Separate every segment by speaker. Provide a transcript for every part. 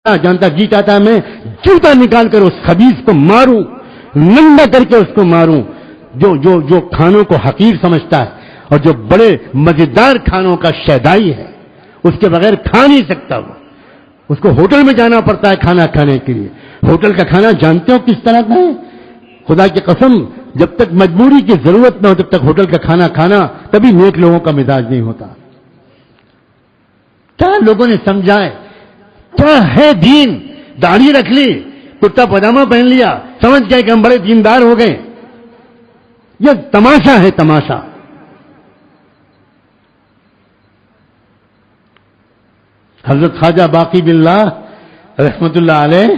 Speaker 1: جانتا جی چاہتا میں جوتا نکال کر اس خبیث کو ماروں، ننگا کر کے اس کو ماروں جو کھانوں کو حقیر سمجھتا ہے اور جو بڑے مزیدار کھانوں کا شیدائی ہے، اس کے بغیر کھا نہیں سکتا وہ. اس کو ہوٹل میں جانا پڑتا ہے کھانا کھانے کے لیے. ہوٹل کا کھانا جانتے ہو کس طرح کا ہے؟ خدا کی قسم جب تک مجبوری کی ضرورت نہ ہو تب تک ہوٹل کا کھانا کھانا کبھی نیک لوگوں کا مزاج نہیں ہوتا. کیا لوگوں نے سمجھا ہے؟ کیا ہے دین؟ داڑھی رکھ لی، کرتا پاجامہ پہن لیا، سمجھ گئے کہ ہم بڑے دیندار ہو گئے. یہ تماشا ہے، تماشا. حضرت خواجہ باقی باللہ رحمت اللہ علیہ،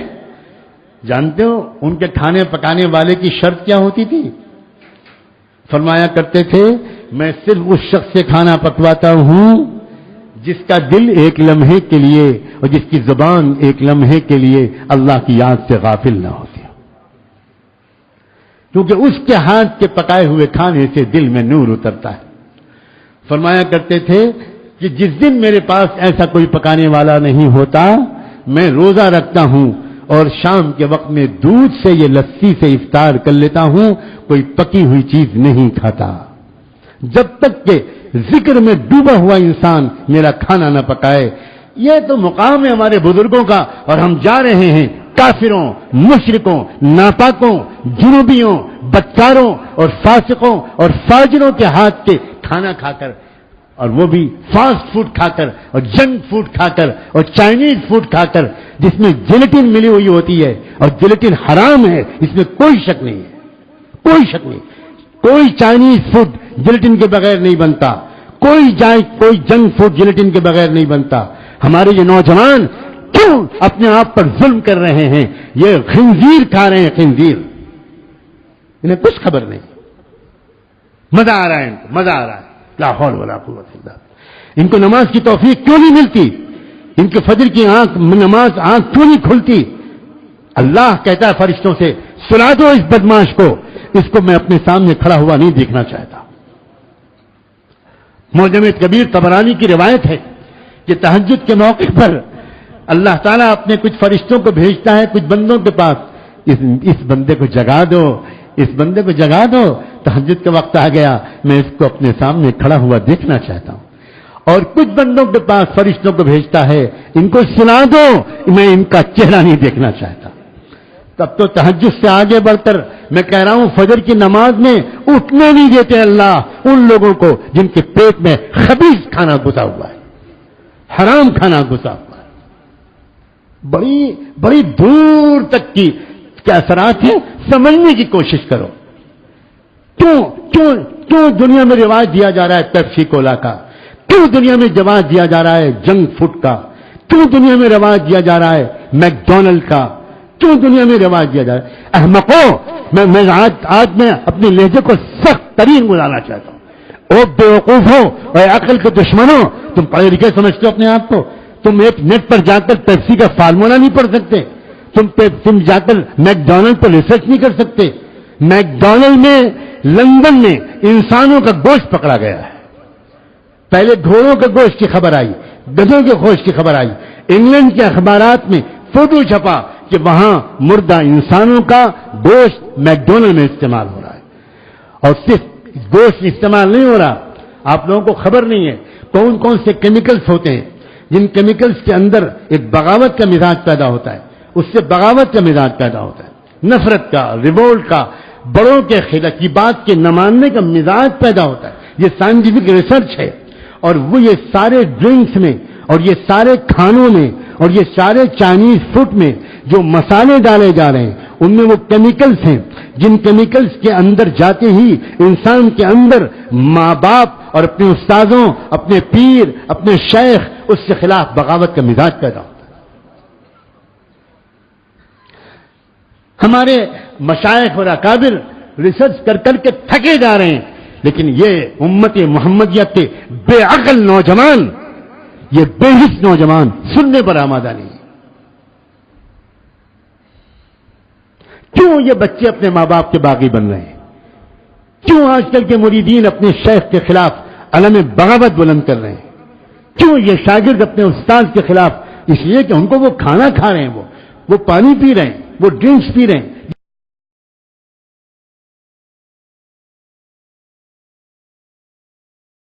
Speaker 1: جانتے ہو ان کے کھانے پکانے والے کی شرط کیا ہوتی تھی؟ فرمایا کرتے تھے میں صرف اس شخص سے کھانا پکواتا ہوں جس کا دل ایک لمحے کے لیے اور جس کی زبان ایک لمحے کے لیے اللہ کی یاد سے غافل نہ ہوتی، کیونکہ اس کے ہاتھ کے پکائے ہوئے کھانے سے دل میں نور اترتا ہے. فرمایا کرتے تھے کہ جس دن میرے پاس ایسا کوئی پکانے والا نہیں ہوتا میں روزہ رکھتا ہوں اور شام کے وقت میں دودھ سے یہ لسی سے افطار کر لیتا ہوں، کوئی پکی ہوئی چیز نہیں کھاتا جب تک کہ ذکر میں ڈوبا ہوا انسان میرا کھانا نہ پکائے. یہ تو مقام ہے ہمارے بزرگوں کا، اور ہم جا رہے ہیں کافروں، مشرکوں، ناپاکوں، جنوبیوں، بدکاروں اور فاسقوں اور فاجروں کے ہاتھ کے کھانا کھا کر، اور وہ بھی فاسٹ فوڈ کھا کر اور جنک فوڈ کھا کر اور چائنیز فوڈ کھا کر جس میں جیلیٹن ملی ہوئی ہوتی ہے، اور جیلیٹن حرام ہے، اس میں کوئی شک نہیں ہے، کوئی شک نہیں. کوئی چائنیز فوڈ جیلیٹن کے بغیر نہیں بنتا، کوئی جنک فوڈ جیلیٹن کے بغیر نہیں بنتا. ہمارے یہ نوجوان کیوں اپنے آپ پر ظلم کر رہے ہیں؟ یہ خنزیر کھا رہے ہیں، خنزیر. انہیں کچھ خبر نہیں. مزہ آ رہا ہے، ان کو مزہ آ رہا ہے. لا حول ولا قوت الا باللہ. ان کو نماز کی توفیق کیوں نہیں ملتی؟ ان کے فجر کی نماز آنکھ کیوں نہیں کھلتی؟ اللہ کہتا ہے فرشتوں سے سلا دو اس بدماش کو، اس کو میں اپنے سامنے کھڑا ہوا نہیں دیکھنا چاہتا. معجم کبیر طبرانی کی روایت ہے کہ تہجد کے موقع پر اللہ تعالیٰ اپنے کچھ فرشتوں کو بھیجتا ہے کچھ بندوں کے پاس، اس بندے کو جگا دو، اس بندے کو جگا دو، تہجد کا وقت آ گیا، میں اس کو اپنے سامنے کھڑا ہوا دیکھنا چاہتا ہوں. اور کچھ بندوں کے پاس فرشتوں کو بھیجتا ہے ان کو سنا دو، میں ان کا چہرہ نہیں دیکھنا چاہتا. تب تو تہجد سے آگے بڑھ کر میں کہہ رہا ہوں فجر کی نماز میں اٹھنے نہیں دیتے اللہ ان لوگوں کو جن کے پیٹ میں خبیث کھانا گھسا ہوا ہے، حرام کھانا گھسا ہوا ہے. بڑی دور تک کی کیا اثرات ہیں سمجھنے کی کوشش کرو. کیوں دنیا میں رواج دیا جا رہا ہے پیپسی کولا کا؟ کیوں دنیا میں رواج دیا جا رہا ہے جنک فوڈ کا؟ کیوں دنیا میں رواج دیا جا رہا ہے میکڈونلڈ کا؟ کیوں دنیا میں رواج دیا جا رہا ہے؟ احمقوں، میں آج میں اپنے لہجے کو سخت ترین بلانا چاہتا ہوں. او بیوقوفوں اور عقل کے دشمنوں، تم پڑھے لکھے سمجھتے ہو اپنے آپ کو؟ تم ایک نیٹ پر جا کر پیپسی کا فارمولا نہیں پڑھ سکتے؟ تم جا کر میکڈونلڈ پر ریسرچ نہیں کر سکتے؟ میکڈونلڈ میں لندن میں انسانوں کا گوشت پکڑا گیا ہے. پہلے گھوڑوں کے گوشت کی خبر آئی، گدھوں کے گوشت کی خبر آئی. انگلینڈ کے اخبارات میں فوٹو چھپا کہ وہاں مردہ انسانوں کا گوشت میکڈونلڈ میں استعمال ہو رہا ہے. اور صرف گوشت استعمال نہیں ہو رہا، آپ لوگوں کو خبر نہیں ہے کون کون سے کیمیکلز ہوتے ہیں جن کیمیکلز کے اندر ایک بغاوت کا مزاج پیدا ہوتا ہے، اس سے بغاوت کا مزاج پیدا ہوتا ہے، نفرت کا، ریوولٹ کا، بڑوں کے خلاف کی بات کے نہ ماننے کا مزاج پیدا ہوتا ہے. یہ سائنٹیفک ریسرچ ہے. اور وہ یہ سارے ڈرنکس میں اور یہ سارے کھانوں میں اور یہ سارے چائنیز فوڈ میں جو مسالے ڈالے جا رہے ہیں ان میں وہ کیمیکلز ہیں جن کیمیکلز کے اندر جاتے ہی انسان کے اندر ماں باپ اور اپنے استادوں، اپنے پیر، اپنے شیخ اس کے خلاف بغاوت کا مزاج پیدا ہوتا ہے. ہمارے مشائخ اور اکابر ریسرچ کر کر کے تھکے جا رہے ہیں، لیکن یہ امت محمدیہ کے بے عقل نوجوان، یہ بے حس نوجوان سننے پر آمادہ نہیں. کیوں یہ بچے اپنے ماں باپ کے باغی بن رہے ہیں؟ کیوں آج کل کے مریدین اپنے شیخ کے خلاف علم بغاوت بلند کر رہے ہیں؟ کیوں یہ شاگرد اپنے استاد کے خلاف اس لیے کہ ان کو وہ کھانا کھا رہے ہیں، وہ پانی پی رہے ہیں، وہ ڈرنکس پی رہے ہیں،